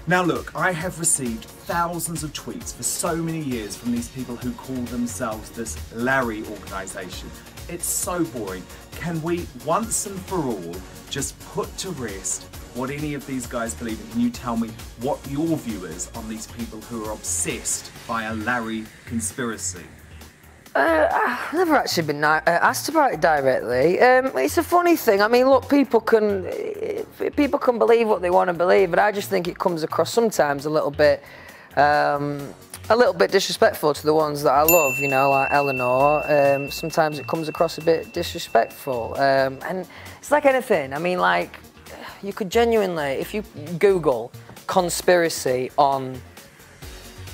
Now look, I have received thousands of tweets for so many years from these people who call themselves this Larie organisation. It's so boring. Can we, once and for all, just put to rest what any of these guys believe in? Can you tell me what your view is on these people who are obsessed by a Larie conspiracy? I've never actually been asked about it directly. It's a funny thing. I mean, look, people can believe what they want to believe, but I just think it comes across sometimes a little bit disrespectful to the ones that I love. You know, like Eleanor. Sometimes it comes across a bit disrespectful, and it's like anything. I mean, like, you could genuinely, if you Google conspiracy on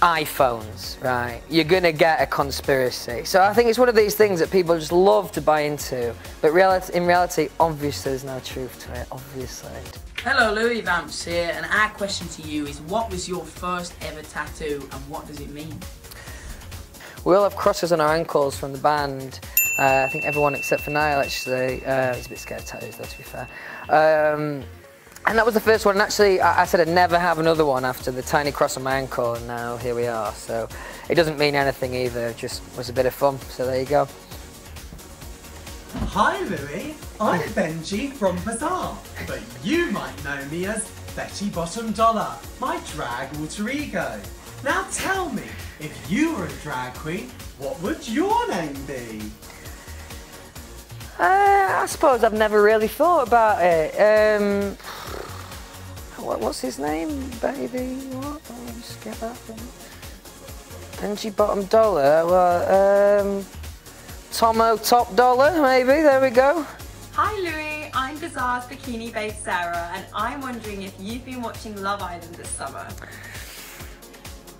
iPhones, right, you're gonna get a conspiracy. So I think it's one of these things that people just love to buy into, but in reality, obviously there's no truth to it, obviously. Hello, Louis Vamps here, and our question to you is, what was your first ever tattoo and what does it mean? We all have crosses on our ankles from the band. I think everyone except for Niall, actually. He's a bit scared of tattoos though, to be fair. And that was the first one, and actually I said I'd never have another one after the tiny cross on my ankle, and now here we are. So it doesn't mean anything either, it just was a bit of fun, so there you go. Hi Louis, I'm Benji from Bazaar, but you might know me as Betty Bottom Dollar, my drag alter ego. Now tell me, if you were a drag queen, what would your name be? I suppose I've never really thought about it. What's his name, baby? What? Let me just get that thing. Benji Bottom Dollar. Well, Tomo Top Dollar, maybe. There we go. Hi Louis, I'm Bazaar's bikini babe Sarah, and I'm wondering if you've been watching Love Island this summer.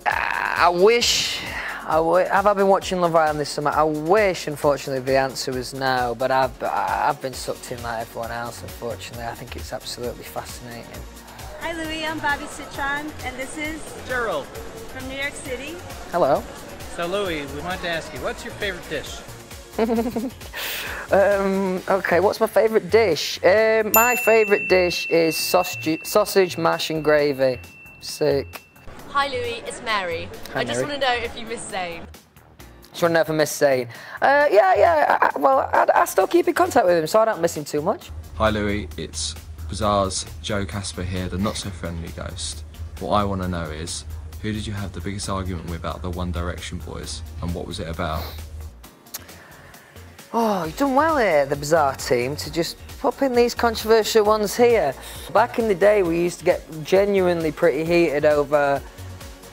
I wish. Have I been watching Love Island this summer? I wish, unfortunately, the answer was no, but I've been sucked in like everyone else, unfortunately. I think it's absolutely fascinating. Hi Louis, I'm Bobby Citron, and this is Gerald from New York City. Hello. So Louis, we wanted to ask you, what's your favorite dish? Okay, what's my favourite dish? My favourite dish is sausage, mash and gravy. Sick. Hi Louis, it's Mary. Hi, I just Mary. want to know if you miss Zane. Just want to know if I miss Zane. Yeah. Well, I still keep in contact with him, so I don't miss him too much. Hi Louis, it's Bazaar's Joe Casper here, the not-so-friendly ghost. What I want to know is, who did you have the biggest argument with out of the One Direction boys, and what was it about? Oh, you've done well here, the Bazaar team, to just pop in these controversial ones here. Back in the day, we used to get genuinely pretty heated over,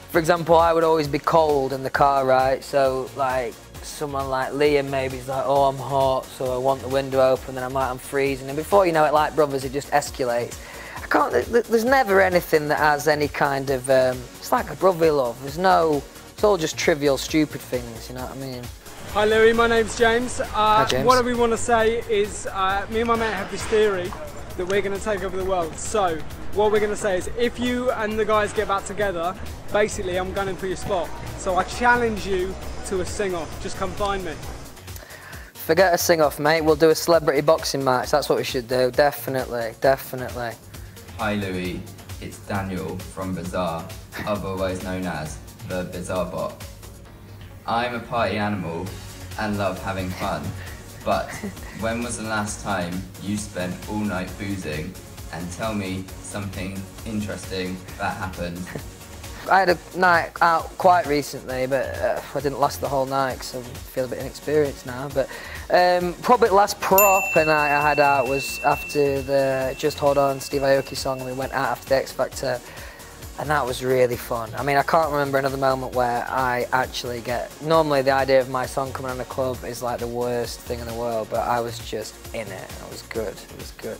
for example, I would always be cold in the car, right? So, like, someone like Liam maybe is like, oh, I'm hot, so I want the window open, then I'm like, I'm freezing. And before you know it, like brothers, it just escalates. There's never anything that has any kind of, it's like a brotherly love. It's all just trivial, stupid things, you know what I mean? Hi Louis, my name's James. Hi, James. What we want to say is, me and my mate have this theory that we're going to take over the world. So, what we're going to say is, if you and the guys get back together, basically I'm gunning for your spot. So I challenge you to a sing-off. Just come find me. Forget a sing-off, mate. We'll do a celebrity boxing match. That's what we should do. Definitely, definitely. Hi Louis, it's Daniel from Bazaar, otherwise known as the Bazaar Bot. I'm a party animal and love having fun, but when was the last time you spent all night boozing? And tell me something interesting that happened. I had a night out quite recently, but I didn't last the whole night because I feel a bit inexperienced now. But probably the last proper night I had out was after the Just Hold On Steve Aoki song, and we went out after the X Factor, and that was really fun. I mean, I can't remember another moment where I actually get... Normally the idea of my song coming on a club is like the worst thing in the world, but I was just in it. It was good. It was good.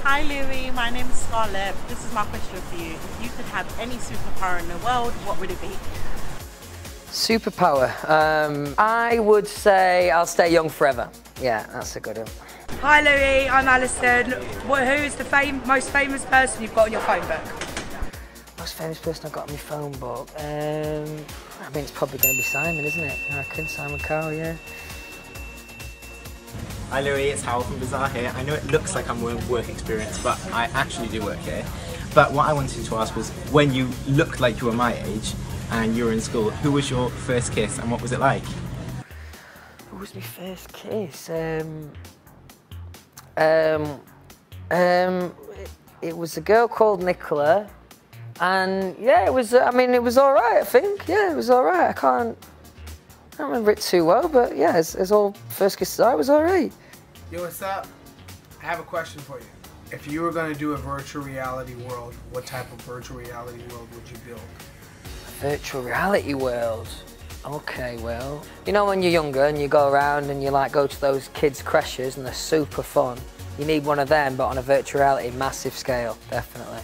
Hi Louis, my name is Scarlett. This is my question for you. If you could have any superpower in the world, what would it be? Superpower. I would say I'll stay young forever. Yeah, that's a good one. Hi Louis, I'm Alison. Who's the most famous person you've got on your phone book? Most famous person I've got on my phone book? I mean, it's probably going to be Simon, isn't it? I reckon Simon Cowell, yeah. Hi Louis, it's Howell from Bazaar here. I know it looks like I'm work experience, but I actually do work here. But what I wanted to ask was, when you looked like you were my age and you were in school, who was your first kiss and what was it like? Who was my first kiss? It was a girl called Nicola, and yeah, it was. I mean, it was all right. I think. Yeah, it was all right. I can't remember it too well, but yeah, as all first kisses are, it was all right. Yo, what's up? I have a question for you. If you were going to do a virtual reality world, what type of virtual reality world would you build? A virtual reality world. Okay, well, you know when you're younger and you go around and you like go to those kids' creches and they're super fun. You need one of them, but on a virtual reality, massive scale, definitely.